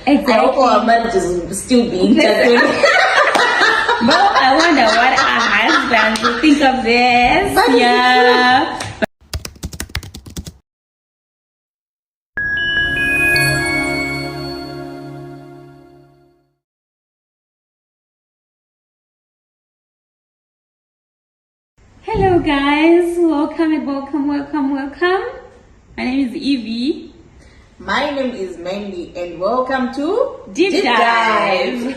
Exactly. I hope our marriages will still be intact. But I wonder what our husbands will think of this. But yeah. Hello guys, welcome and welcome. My name is Evie. My name is Mandy and welcome to Deep Dive.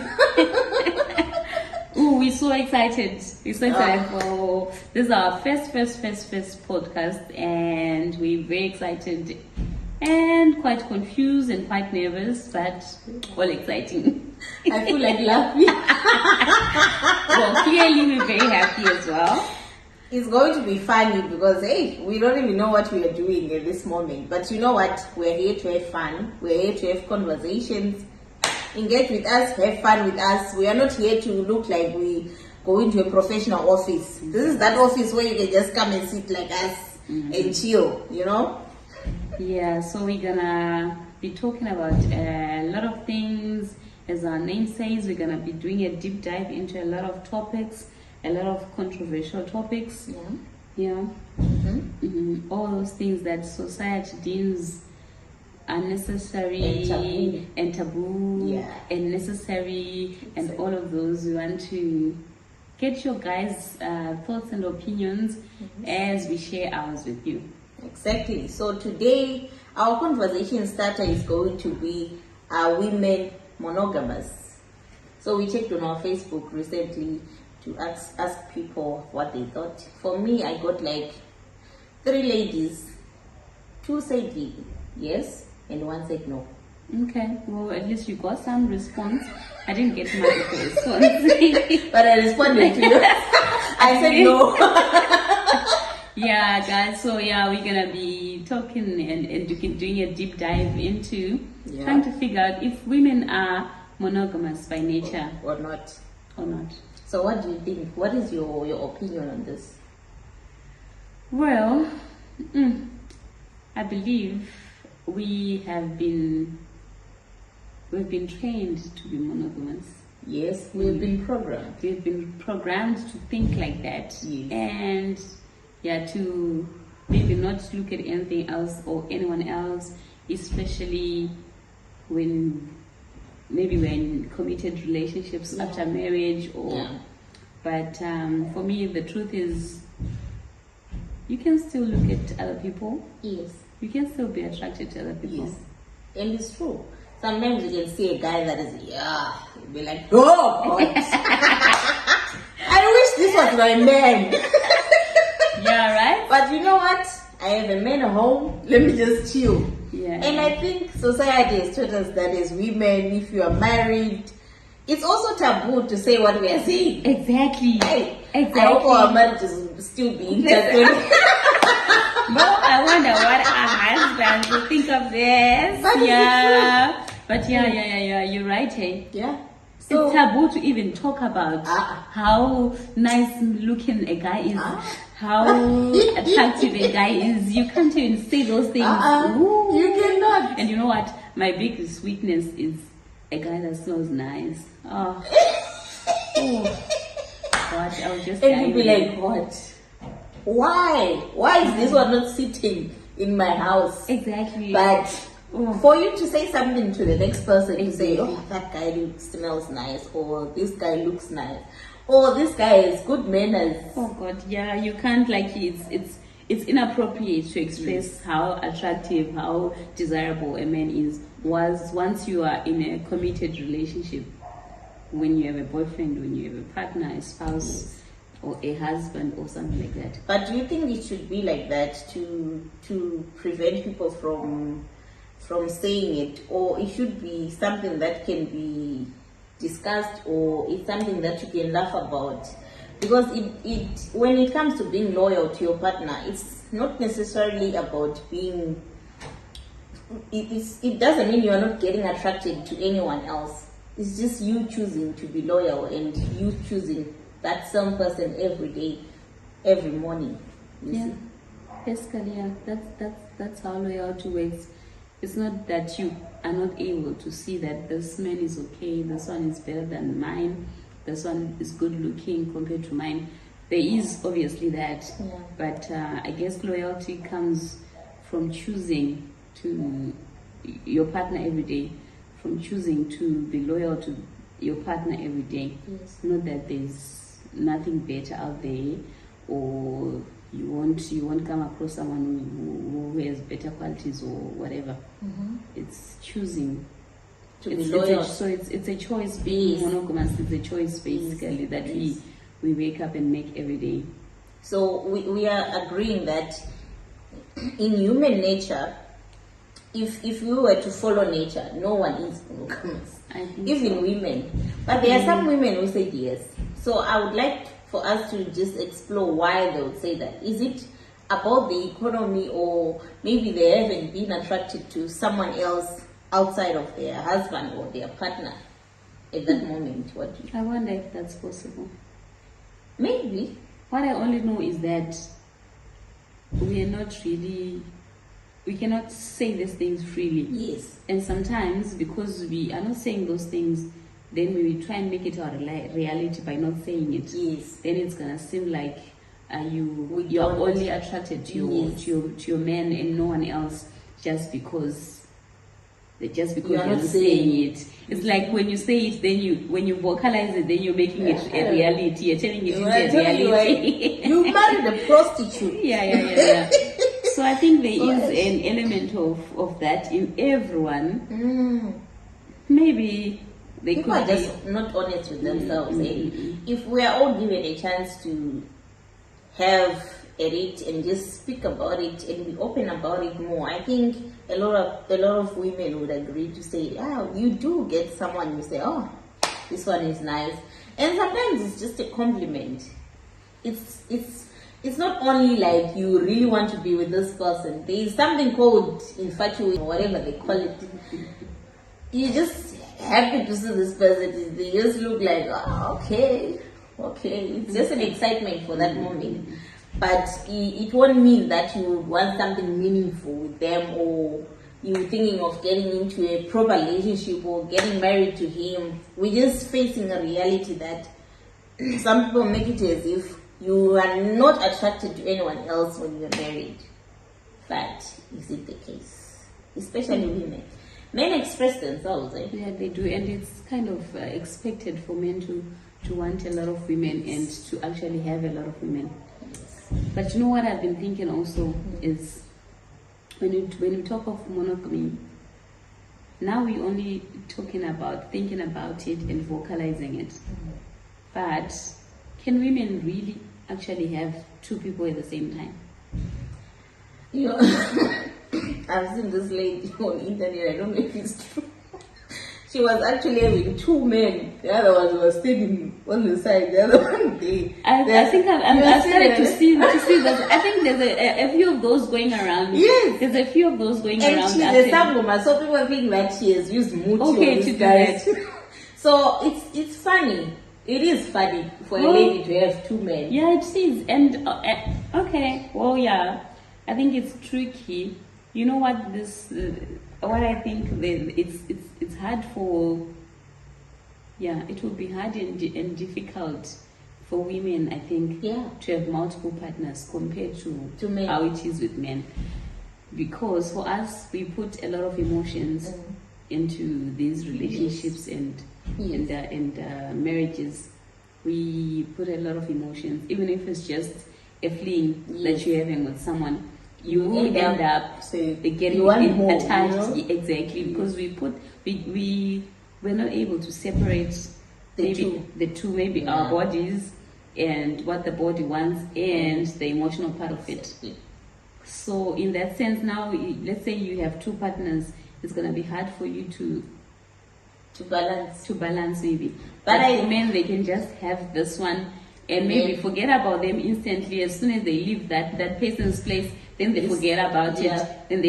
Ooh, we're so excited. We're so excited for this is our first podcast, and we're very excited and quite confused and quite nervous, but all exciting. I feel like laughing. Well, clearly we're very happy as well. It's going to be funny because, hey, we don't even know what we are doing at this moment. But you know what? We're here to have fun. We're here to have conversations. Engage with us, have fun with us. We are not here to look like we go into a professional office. This is that office where you can just come and sit like us and chill, you know? Yeah, so we're gonna be talking about a lot of things. As our name says, we're gonna be doing a deep dive into a lot of topics, a lot of controversial topics. Yeah. All those things that society deems unnecessary and taboo and necessary, and all of those. We want to get your guys' thoughts and opinions as we share ours with you. Exactly. So today, our conversation starter is going to be, are women monogamous? So we checked on our Facebook recently to ask people what they thought. For me, I got like 3 ladies. 2 said yes, and 1 said no. Okay, well, at least you got some response. I didn't get much response. But I responded to you. I said no. Yeah, guys, so yeah, we're gonna be talking and doing a deep dive into trying to figure out if women are monogamous by nature or not. So what do you think? What is your opinion on this? Well, I believe we've been trained to be monogamous. Yes, we've been programmed. We've been programmed to think like that. Yes. And to maybe not look at anything else or anyone else, especially when maybe we're in committed relationships after marriage but for me, the truth is you can still look at other people. Yes. You can still be attracted to other people. Yes. And it's true. Sometimes you can see a guy that is, you'll be like, oh, God. I wish this was my man. Yeah, right? But you know what? I have a man at home. Let me just chill. Yeah. And I think society has taught us that as women, if you are married, it's also taboo to say what we are saying. Exactly. Hey, exactly. I hope our marriages will still be intact. Well, I wonder what our husbands will think of this. But you're right, hey? Yeah. So, it's taboo to even talk about how nice looking a guy is, how attractive a guy is. You can't even say those things. You cannot. And you know what? My biggest weakness is a guy that smells nice. God, I was just. And you'd be like, what? Why? Why is this one not sitting in my house? Exactly. But for you to say something to the next person, to say, oh, that guy smells nice, or this guy looks nice, or this guy has good manners. Oh God, yeah, you can't it's inappropriate to express how attractive, how desirable a man is once you are in a committed relationship. When you have a boyfriend, when you have a partner, a spouse, or a husband, or something like that. But do you think it should be like that to prevent people from saying it, or it should be something that can be discussed, or it's something that you can laugh about? Because it when it comes to being loyal to your partner, it's not necessarily about being. It doesn't mean you are not getting attracted to anyone else. It's just you choosing to be loyal and you choosing that same person every day, every morning. You see? Basically, that's how loyalty works. it's not that you are not able to see that this man is okay, this one is better than mine, this one is good looking compared to mine. There is obviously that, but I guess loyalty comes from choosing to your partner every day, from choosing to be loyal to your partner every day. Yes. Not that there's nothing better out there, or you won't come across someone who has better qualities or whatever. It's choosing To be loyal. so it's a choice. Being monogamous is a choice basically that we wake up and make every day. So we are agreeing that in human nature, if we were to follow nature, no one is monogamous. I think Even so. women. But there are some women who say yes. So I would like for us to just explore why they would say that. Is it about the economy, or maybe they haven't been attracted to someone else outside of their husband or their partner at that moment? What do you I wonder if that's possible. Maybe. What I only know is that we cannot say these things freely. Yes. And sometimes, because we are not saying those things, then we try and make it our reality by not saying it. Yes. Then it's gonna seem like We you're don't- only attracted to your man and no one else just because you're not not saying saying it. It's like when you say it, then when you vocalize it, then you're making it a reality. You're turning it into a reality. You married a prostitute. Yeah. So I think there is an element of that in everyone. Maybe they People could are just not honest with themselves. If we are all given a chance to have at it and just speak about it and be open about it more, I think a lot of women would agree to say, you do get someone you say, oh, this one is nice. And sometimes it's just a compliment. It's not only like you really want to be with this person. There is something called infatuation, or whatever they call it. You just happy to see this person. They just look like, okay. It's just an excitement for that moment. But it won't mean that you would want something meaningful with them, or you're thinking of getting into a proper relationship or getting married to him. We're just facing a reality that some people make it as if you are not attracted to anyone else when you're married. But is it the case? Especially women. Men express themselves. Yeah, they do, and it's kind of expected for men to want a lot of women and to actually have a lot of women. But you know what I've been thinking also is when you talk of monogamy, now we're only thinking about it and vocalizing it. But can women really actually have two people at the same time? You know, I've seen this lady on internet. I don't know if it's true. She was actually having two men. The other one was standing on the side. The other one there. I think I've started to see that. I think there's a few of those going around. Yes. There's a few of those going And around. she's a sangoma, so people think that she has used muti on Okay, this to do guy. that. So it's funny. It is funny for a lady to have two men. Yeah, it is. And okay, well, yeah, I think it's tricky. You know what what I think it's hard for. Yeah, it would be hard and difficult for women, I think, to have multiple partners compared to men. how it is with men. Because for us, we put a lot of emotions into these relationships and marriages. We put a lot of emotions, even if it's just a fling that you're having with someone. You will end up getting attached, exactly, because we're not able to separate the two, maybe our bodies and what the body wants and the emotional part of it. So in that sense, now let's say you have two partners, it's gonna be hard for you to balance maybe. But for men, they can just have this one and maybe forget about them instantly. As soon as they leave that person's place, then they forget about it. And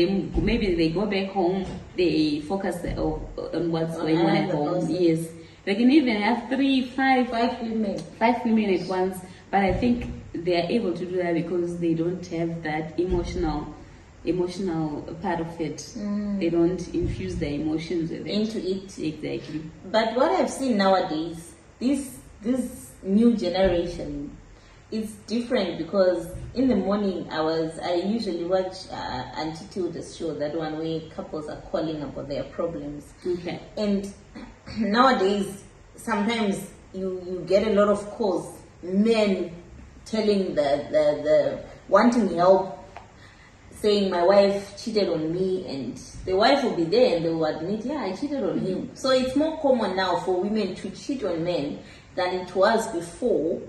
maybe they go back home, they focus on what's going on at home. Yes, they can even have 5 women at once. But I think they are able to do that because they don't have that emotional emotional part of it. They don't infuse their emotions with it. Into it. Exactly. But what I've seen nowadays, this new generation is different, because in the morning I usually watch Auntie Tilda's show, that one where couples are calling about their problems. Okay. And nowadays, sometimes you get a lot of calls, men telling the wanting help, saying my wife cheated on me, and the wife will be there and they will admit, yeah, I cheated on him. So it's more common now for women to cheat on men than it was before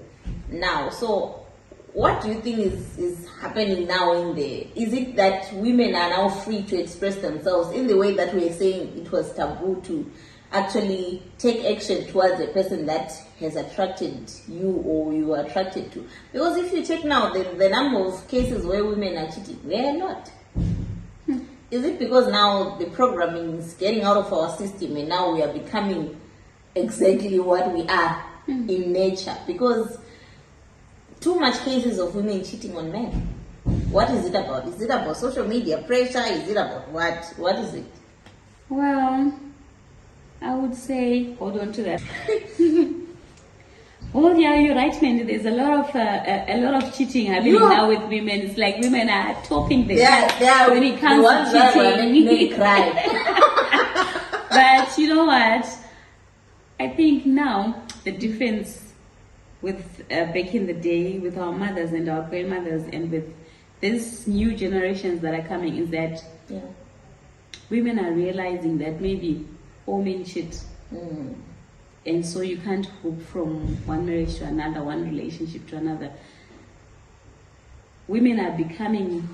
now. So what do you think is happening now in there? Is it that women are now free to express themselves in the way that we're saying it was taboo to actually take action towards a person that has attracted you or you are attracted to? Because if you check now the number of cases where women are cheating, they are not. Is it because now the programming is getting out of our system and now we are becoming exactly what we are in nature? Because too much cases of women cheating on men. What is it about? Is it about social media pressure? Is it about what? What is it? Well, I would say, hold on to that. Well, yeah, you're right, Mandy. There's a lot of cheating happening now with women. It's like women are topping them. Yeah, when it comes to cheating. They cry. But you know what? I think now the difference with back in the day with our mothers and our grandmothers and with these new generations that are coming is that women are realizing that maybe all men cheat. And so you can't hope from one marriage to another, one relationship to another. Women are becoming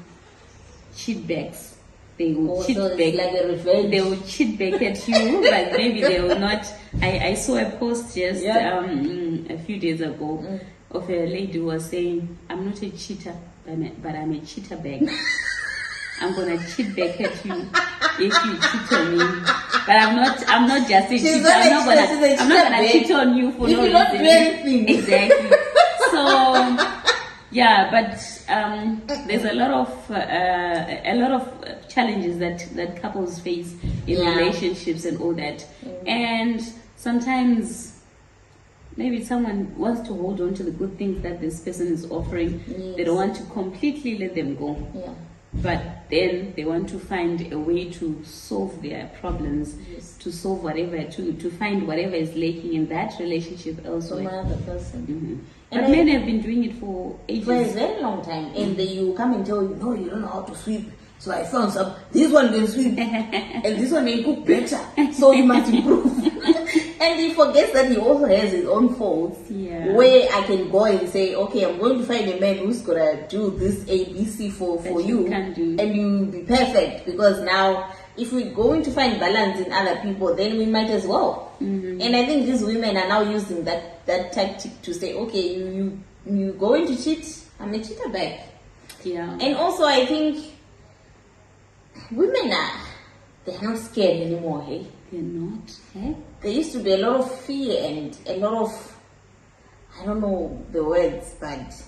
cheat bags. They will cheat back. Like a revenge. They will cheat back at you, but maybe they will not. I saw a post just a few days ago of a lady who was saying, "I'm not a cheater, but I'm a cheater bag. I'm gonna cheat back at you if you cheat on me. But I'm not just a cheater. I'm not gonna cheat on you for no reason." Do anything. Exactly. So yeah, but there's a lot of challenges that couples face in relationships and all that. And sometimes maybe someone wants to hold on to the good things that this person is offering. They don't want to completely let them go. But then they want to find a way to solve their problems, to solve whatever, to find whatever is lacking in that relationship elsewhere. From another person. But men have been doing it for ages. For a very long time. And then you come and tell you, no, you don't know how to sweep. So I found some, this one can sweep. And this one can cook better. So you must improve. And he forgets that he also has his own faults. Where I can go and say, okay, I'm going to find a man who's gonna do this ABC for you. And you'll be perfect. Because now, if we're going to find balance in other people, then we might as well. And I think these women are now using that tactic to say, okay, you going to cheat, I'm a cheater back. And also I think women they're not scared anymore, hey? They're not, hey? There used to be a lot of fear and a lot of, I don't know the words, but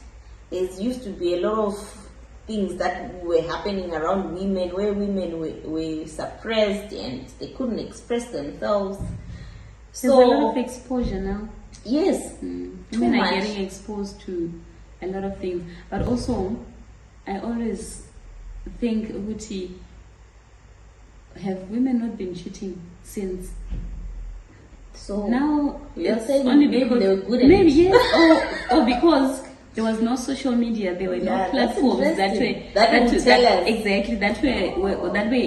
there used to be a lot of things that were happening around women, where women were suppressed and they couldn't express themselves. There's a lot of exposure now. Yes. Women are getting exposed to a lot of things. But also, I always think, Uti, have women not been cheating since? So now you're it's saying only maybe because they were good at maybe it. Yes, or because there was no social media, there were no platforms that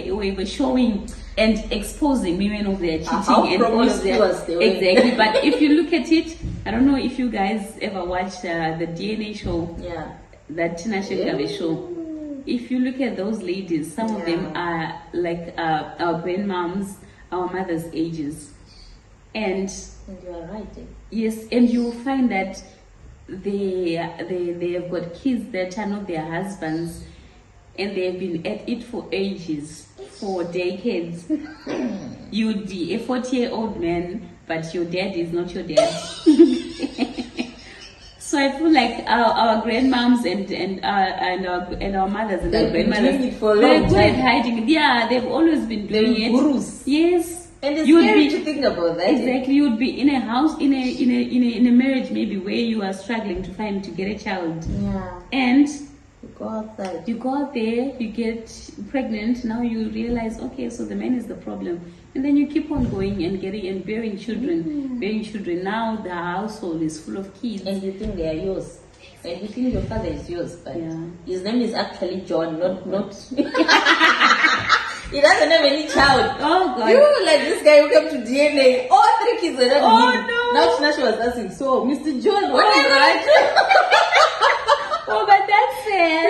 we were showing and exposing women of their cheating and all of their exactly. But if you look at it, I don't know if you guys ever watched the DNA show, that Tina Shekave show. If you look at those ladies, some of them are like our grandmoms, our mothers' ages, and you are right. Yes, and you will find that they have got kids that are not their husbands, and they have been at it for ages, for decades. You'd be a 40-year-old man, but your dad is not your dad. So So I feel like our grandmoms and our mothers and our grandmothers, doing it for a they're long good at time. hiding it. Yeah, they've always been doing They're it. gurus. Yes. And it's You would scary be- to think about that. Exactly, you would be in a house, in a marriage maybe where you are struggling to get a child, Yeah. and You go outside. you go out there, you get pregnant. Now you realize, okay, so the man is the problem, and then you keep on going and getting and bearing children, bearing children. Now the household is full of kids. And you think they are yours. And you think your father is yours, but Yeah. his name is actually John, not. He doesn't have any child. Oh God! You like this guy who came to DNA. All 3 kids were not Oh, him. no. Now she was asking, so Mr. John, what Oh, is that? Oh, but that's sad.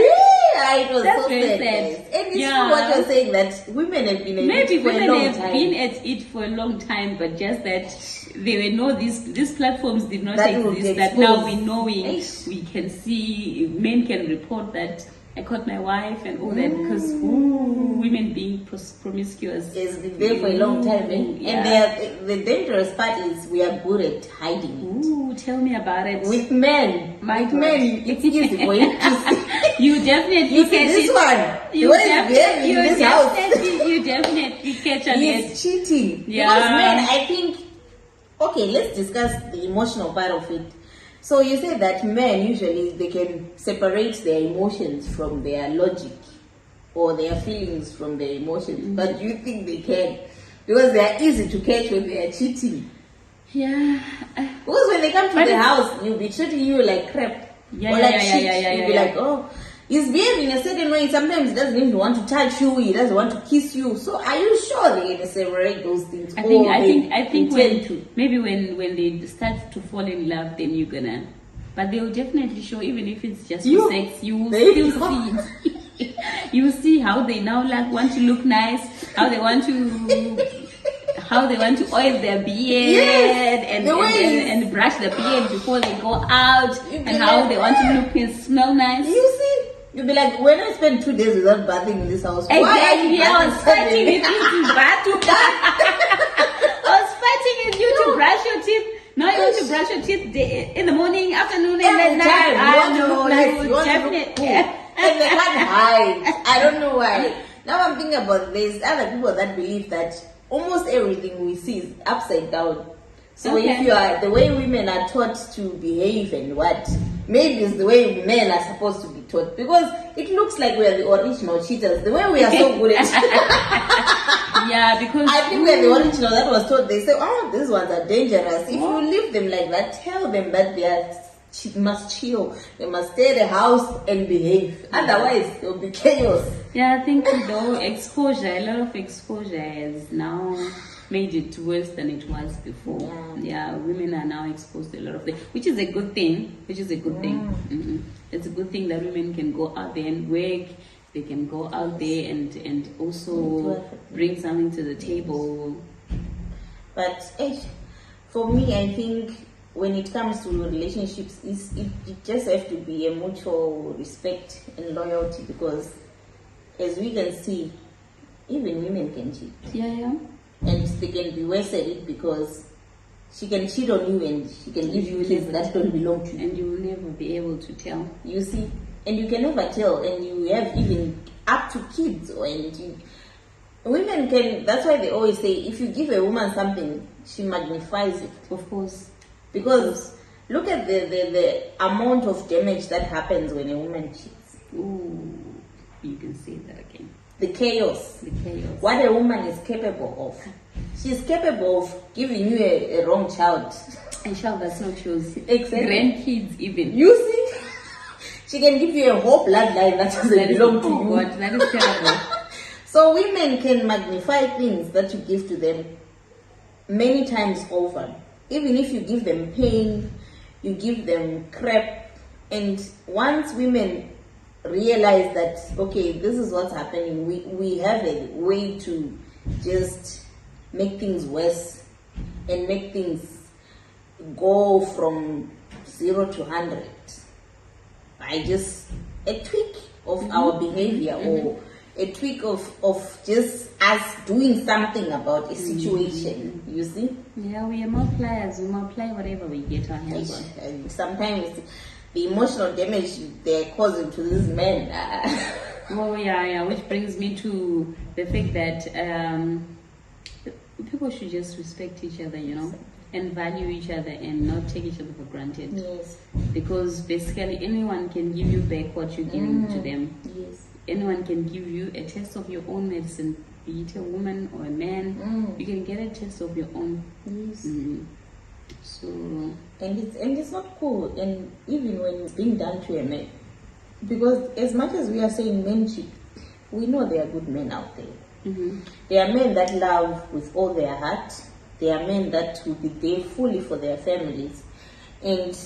Yeah, it was That's so very sad. sad. Guys. And it's Yeah. true what you're saying, that women have been at Maybe it for a women long have time. been at it for a long time, but just that there were no these platforms did not That would exist. That now expose. we knowing, Eish. we can see, men can report that I caught my wife and all that, because women being promiscuous. It's been there for a long time. Yeah. And the dangerous part is we are good at hiding it. Ooh, tell me about it. With men, My with God. men, it's easy for you to see. You definitely You see catch this it. one, You the way he's behaving in this house. you definitely catch on He it. is cheating. Yeah. Because men, I think, okay, let's discuss the emotional part of it. So you say that men usually they can separate their emotions from their logic or their feelings from their emotions, but you think they can because they are easy to catch when they are cheating. Yeah. Because when they come to But the it's- house, you'll be treating you like crap. Yeah, or yeah, like yeah, shit. yeah, yeah, You'll be yeah. like, oh, he's behaving a certain way. Sometimes he doesn't even want to touch you. He doesn't want to kiss you. So are you sure they can separate those things? I think Or I they think pretend when to? maybe when they start to fall in love, then you're gonna. But they'll definitely show, even if it's just You- for sex, you will There still you go. see it. You will see how they now like want to look nice, how they want to oil their beard Yes, and, the and, way- and brush the beard before they go out, You and can how like- they want to look and smell nice. You see? You'll be like, when I spend 2 days without bathing in this house, why are Exactly, you I was bathing fighting with suddenly? you to I was fighting with you to brush your teeth. Now you want to brush your teeth in the morning, afternoon, and Every then time you night. want to look nice, you want to look definitely. cool. And they can't hide. I don't know why. Now I'm thinking about this. Other people that believe that almost everything we see is upside down. So Okay. if you are the way women are taught to behave and what, maybe it's the way men are supposed to be taught. Because it looks like we are the original cheaters. The way we are so good at Yeah, because I think we're the original that was taught. They say, oh, these ones are dangerous. If you leave them like that, tell them that they are must chill. They must stay at the house and behave. Otherwise, there will be chaos. yeah, I think though exposure, a lot of exposure has now made it worse than it was before. Yeah, women are now exposed to a lot of things, which is a good thing. It's a good thing that women can go out there and work. They can go out there and also bring something to the table. But for me, I think when it comes to relationships, it just have to be a mutual respect and loyalty, because as we can see, even women can cheat. Yeah. And they can be worse at it because she can cheat on you and she can give you kids that don't belong to you. And you will never be able to tell. You see? And you can never tell, and you have even up to kids. Women can, that's why they always say, if you give a woman something, she magnifies it. Of course. Because look at the amount of damage that happens when a woman cheats. Ooh, you can say that again. The chaos. The chaos. What a woman is capable of. She's capable of giving you a wrong child. A child that's not yours. Exactly. Grandkids even. You see? She can give you a whole bloodline that doesn't That is, belong to oh you. God, that is terrible. So women can magnify things that you give to them many times over. Even if you give them pain, you give them crap. And once women realize that, okay, this is what's happening, we have a way to just make things worse and make things go from 0 to 100 by just a tweak of our behavior or a tweak of just us doing something about a situation. You see? Yeah, we are multipliers. We multiply whatever we get our hands on. And sometimes the emotional damage they're causing to these men. Oh yeah, which brings me to the fact that people should just respect each other, and value each other and not take each other for granted. Yes. Because basically anyone can give you back what you're giving to them. Yes. Anyone can give you a taste of your own medicine, be it a woman or a man. You can get a taste of your own. Yes. So and it's not cool, and even when it's being done to a man, because as much as we are saying men cheat, we know there are good men out there. There are men that love with all their heart. There are men that will be there fully for their families, and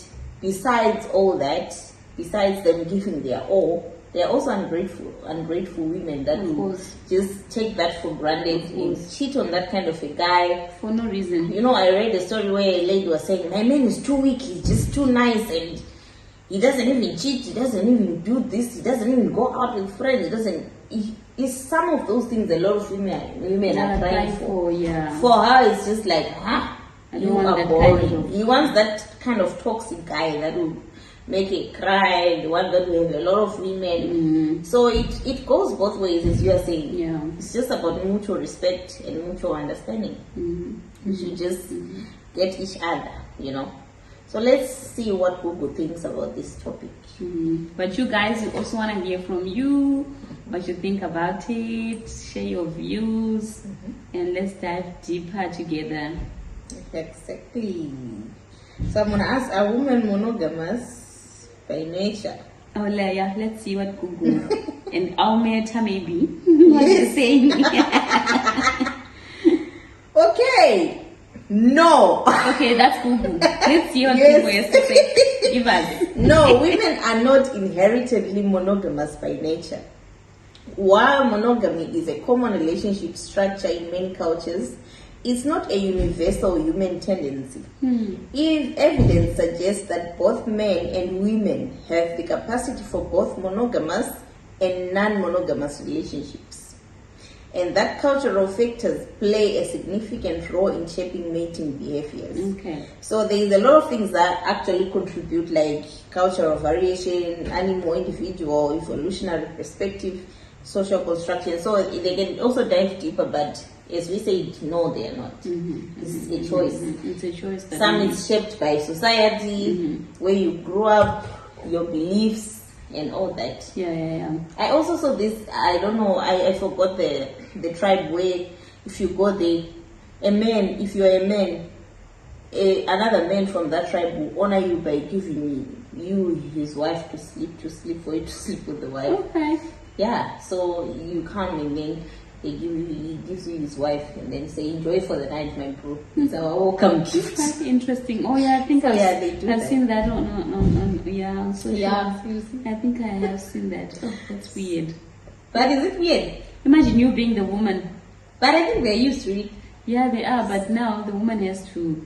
besides all that, besides them giving their all, they are also ungrateful women that will just take that for granted and cheat on that kind of a guy for no reason. I read a story where a lady was saying, my man is too weak, he's just too nice, and he doesn't even cheat, he doesn't even do this, he doesn't even go out with friends, it's some of those things a lot of women are crying for. For her, it's just like, you are boring. He wants that kind of toxic guy that will make it cry, the one that will have a lot of women. So it goes both ways, as you are saying. It's just about mutual respect and mutual understanding. We should just get each other, So let's see what Google thinks about this topic. But you guys, we also want to hear from you, what you think about it, share your views, and let's dive deeper together. Exactly. Someone asked, are women monogamous by nature? Oh, yeah, let's see what Google and Almeta maybe what you're saying. Okay. No. Okay, that's Google. Let's see what Google has to say. Give us. No, women are not inherently monogamous by nature. While monogamy is a common relationship structure in many cultures, it's not a universal human tendency. If evidence suggests that both men and women have the capacity for both monogamous and non-monogamous relationships, and that cultural factors play a significant role in shaping mating behaviors. So there is a lot of things that actually contribute, like cultural variation, animal, individual, evolutionary perspective, social construction. So they can also dive deeper, but as we said, no, they are not. It's a choice. It's a choice. Some is shaped by society, where you grew up, your beliefs, and all that. I also saw this, I don't know, I forgot the tribe where if you go there, if you're a man, another man from that tribe will honor you by giving you his wife to sleep for you to sleep with the wife. So you come and then he gives you his wife and then say, enjoy for the night, my bro. It's our welcome gift. That's interesting. Oh yeah, I think I've seen that on social. I think I have seen that. Oh, that's weird. But is it weird? Imagine you being the woman. But I think they're used to it. Yeah, they are. But now the woman has to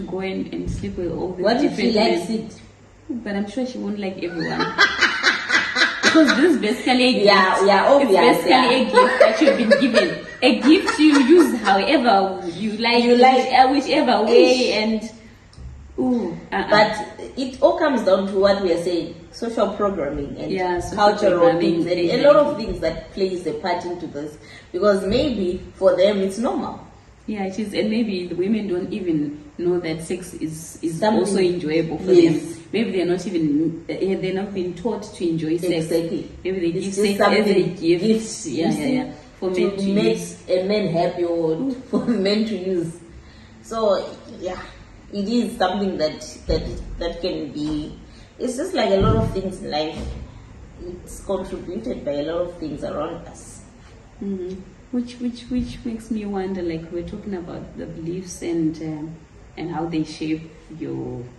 go and sleep with all the different men. What if she likes it? But I'm sure she won't like everyone. Because this is basically a gift. Obvious. It's basically a gift that you've been given. A gift you use however you like, whichever way, and But it all comes down to what we are saying: social programming and cultural things, and a lot of things that plays a part into this. Because maybe for them it's normal. Yeah, it is, and maybe the women don't even know that sex is also enjoyable for them. Maybe they're not been taught to enjoy sex. Exactly. Maybe they give sex as a gift. For men to make use. a man happy or for men to use. So it is something that can be. It's just like a lot of things in life. It's contributed by a lot of things around us. Which makes me wonder, like we're talking about the beliefs and how they shape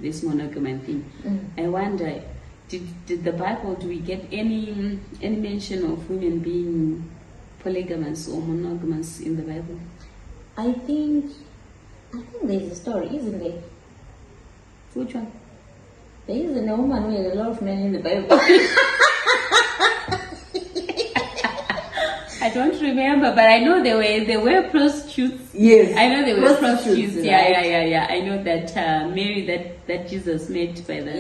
this monogamy thing. I wonder, did the Bible, do we get any mention of women being polygamous or monogamous in the Bible? I think there's a story, isn't there? Which one? There isn't a woman with a lot of men in the Bible. I don't remember, but I know they were prostitutes. Yes. I know they were prostitutes. right? Yeah. I know that Mary that Jesus met by the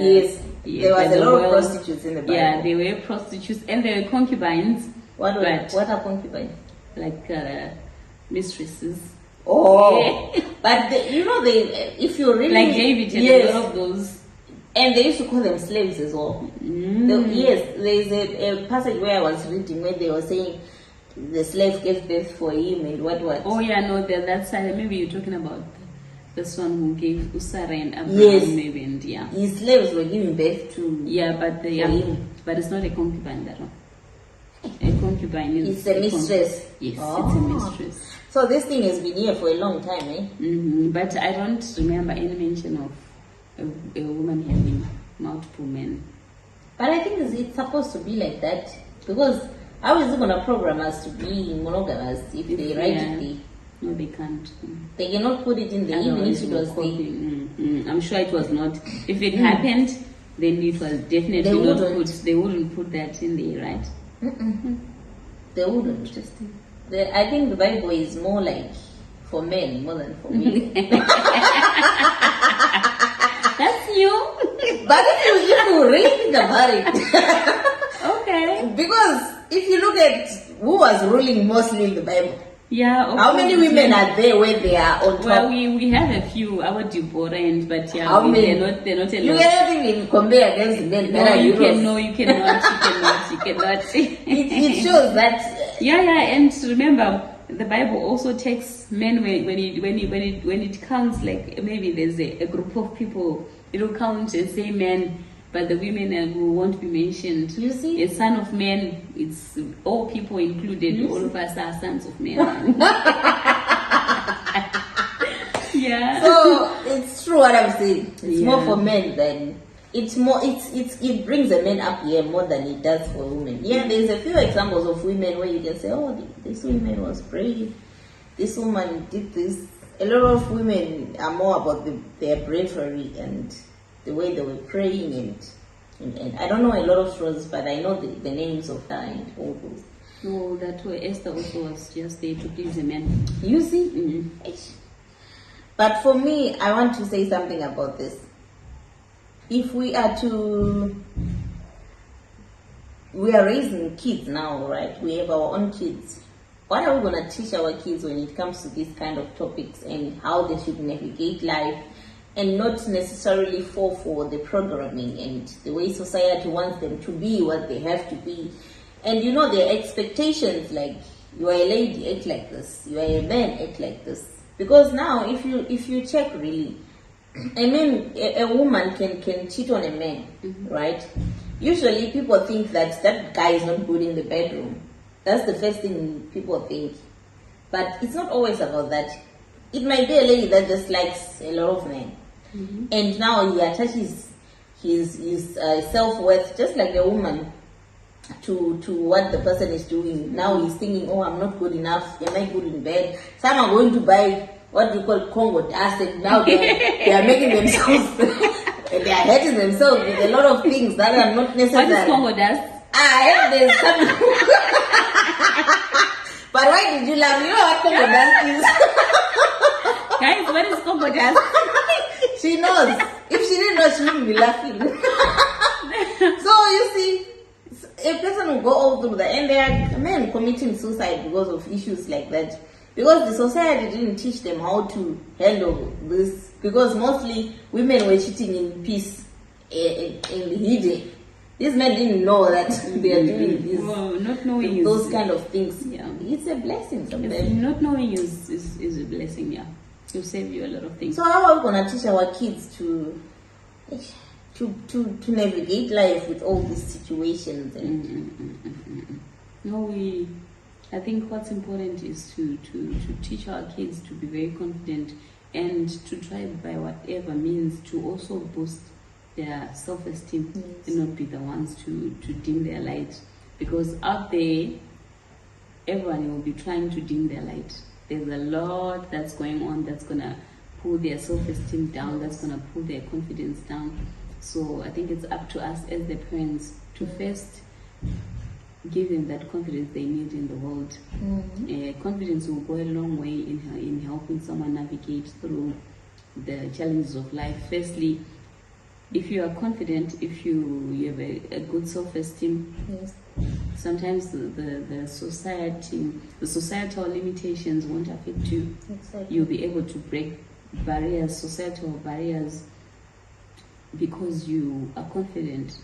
there was by a the lot well. of prostitutes in the Bible. Yeah, they were prostitutes and they were concubines. What are concubines? Like mistresses. Oh, but if you really like David had a lot of those. And they used to call them slaves as well. Yes, there's a passage where I was reading where they were saying the slave gave birth for him and what. Oh yeah, no, that's maybe you're talking about this one who gave Sarah and Abraham, maybe, and yeah. His slaves were giving birth to him. But it's not a concubine, that one. A concubine is it's a mistress. Yes, it's a mistress. So this thing has been here for a long time, eh? But I don't remember any mention of a woman having multiple men. But I think it's supposed to be like that, because how is it going to program us to be monogamous if they write it there? No, they can't. They cannot put it in the even if it was there. I'm sure it was not. If it happened, then it was definitely they wouldn't put that in there, right? They wouldn't. Interesting. I think the Bible is more like for men more than for women. That's you. But if you really think about it, okay. Because if you look at who was ruling mostly in the Bible, how many women are there when they are on top? Well, we have a few, our Deborah and but how many? They're not a lot. You cannot even compare against men. You cannot. It shows that. And remember, the Bible also takes men when it counts, like maybe there's a group of people, it will count and say men, but the women who won't be mentioned. You see, a son of man, it's all people included. All of us are sons of men. Yeah. So it's true what I'm saying. It's more for men than. It brings the men up here more than it does for women. Yeah, there's a few examples of women where you can say, oh, this woman was brave, this woman did this. A lot of women are more about their bravery and the way they were praying and I don't know a lot of stories, but I know the names of her and all those. No, that way Esther also was just there to please the men. You see? But for me, I want to say something about this. If we are raising kids now, right? We have our own kids. What are we going to teach our kids when it comes to these kind of topics and how they should navigate life and not necessarily fall for the programming and the way society wants them to be, what they have to be? And their expectations, like, you are a lady, act like this. You are a man, act like this. Because now, if you check really, I mean, a woman can cheat on a man, right? Usually people think that guy is not good in the bedroom. That's the first thing people think. But it's not always about that. It might be a lady that just likes a lot of men. And now he attaches his self-worth, just like a woman, to what the person is doing. Now he's thinking, oh, I'm not good enough. Am I good in bed? Some are going to buy what you call Congo dust, and now they are making themselves, they are hurting themselves with a lot of things that are not necessary. What is Congo dust? There's some. But why did you laugh? You know what Congo dust is? Guys, what is Congo dust? She knows. If she didn't know, she wouldn't be laughing. So you see, a person will go all through that, and there are men committing suicide because of issues like that. Because the society didn't teach them how to handle this. Because mostly women were cheating in peace, in the hidden. These men didn't know that they are doing this. Well, not knowing those kind of things. Yeah, it's a blessing sometimes. Not knowing is a blessing. Yeah, to save you a lot of things. So how are we gonna teach our kids to navigate life with all these situations? No, I think what's important is to teach our kids to be very confident and to try by whatever means to also boost their self-esteem and not be the ones to dim their light. Because out there, everyone will be trying to dim their light. There's a lot that's going on that's going to pull their self-esteem down, that's going to pull their confidence down. So I think it's up to us as the parents to first give them that confidence they need in the world. Confidence will go a long way in helping someone navigate through the challenges of life. Firstly, if you are confident, if you have a good self-esteem, Yes. sometimes the societal limitations won't affect you. Exactly. You'll be able to break barriers, societal barriers, because you are confident.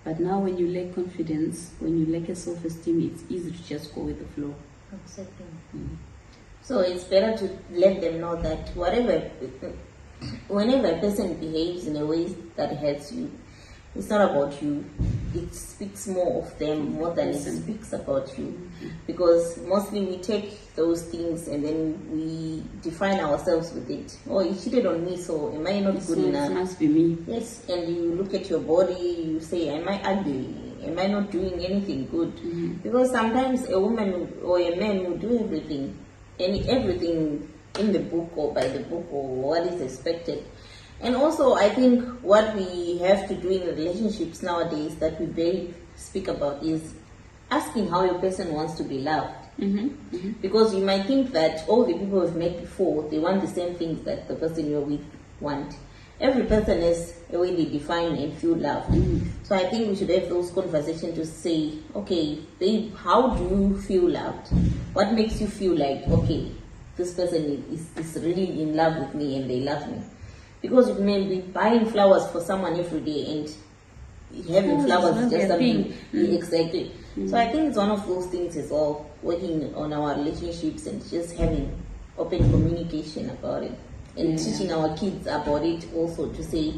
But now when you lack confidence, when you lack a self-esteem, it's easy to just go with the flow. Exactly. So it's better to let them know that whenever a person behaves in a way that hurts you, it's not about you. It speaks more of them more than it speaks about you. Because mostly we take those things and then we define ourselves with it. Oh, he cheated on me, so am I not good enough? It must be me. Yes, and you look at your body, you say, am I ugly? Am I not doing anything good? Because sometimes a woman or a man will do everything in the book or by the book or what is expected. And also, I think what we have to do in relationships nowadays that we barely speak about is asking how your person wants to be loved. Because you might think that all the people we've met before, they want the same things that the person you're with want. Every person has a way they define and feel loved. So I think we should have those conversations to say, okay, babe, how do you feel loved? What makes you feel like, okay, this person is really in love with me and they love me? Because you may be buying flowers for someone every day and having flowers is just something. Exactly. So I think it's one of those things as well, working on our relationships and just having open communication about it. And teaching our kids about it also, to say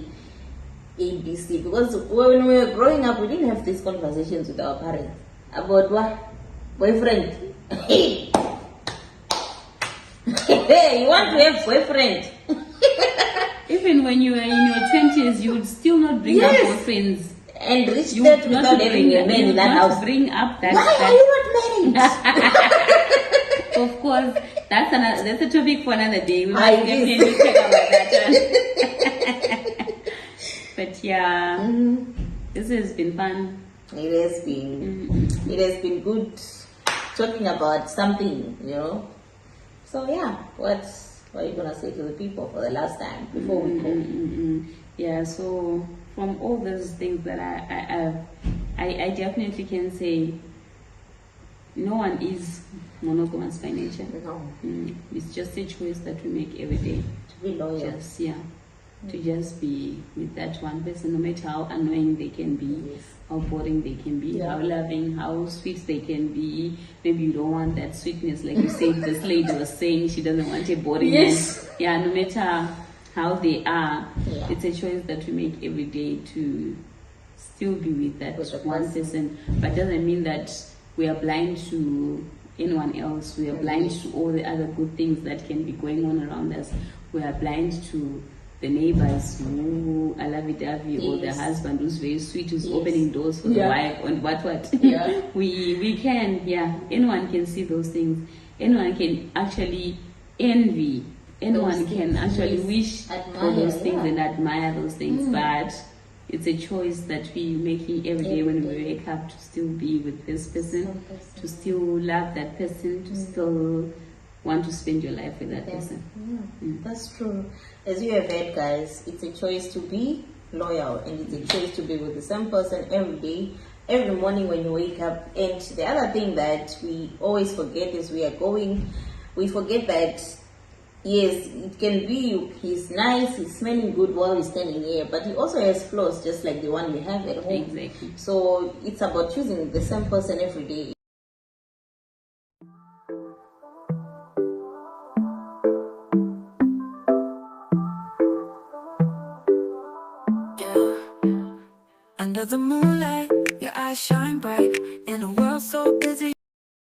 ABC. Because when we were growing up, we didn't have these conversations with our parents about what? Boyfriend. Hey, you want to have boyfriend? Even when you were in your 20s, you would still not bring up boyfriends. And reach that without having a man in that house. Bring up that. Why are you not married? Of course, that's a topic for another day. We might definitely talk about that one. But yeah, this has been fun. It has been. It has been good talking about something, So yeah, what are you gonna say to the people for the last time before we go? Yeah, so from all those things that I definitely can say, no one is monogamous by nature. No. It's just a choice that we make every day. To be loyal. To just be with that one person, no matter how annoying they can be, how boring they can be, how loving, how sweet they can be. Maybe you don't want that sweetness, like you said, this lady was saying she doesn't want a boring man. Yeah, no matter how they are, it's a choice that we make every day to still be with that one person. But doesn't mean that we are blind to anyone else. We are blind to all the other good things that can be going on around us. We are blind to the neighbors who are lovey-dovey, or the husband who's very sweet, who's opening doors for the wife, and what. we can, anyone can see those things. Anyone can actually envy. Anyone can actually wish for those things and admire those things. But it's a choice that we're making every day when we wake up, to still be with this person, to still love that person, to still want to spend your life with that person. That's true. As you have heard, guys, it's a choice to be loyal, and it's a choice to be with the same person every day, every morning when you wake up. And the other thing that we always forget is we forget that, yes, it can be he's nice, he's smelling good while he's standing here, but he also has flaws just like the one we have at home. Exactly. So it's about choosing the same person every day. Under the moonlight, your eyes shine bright in a world so busy.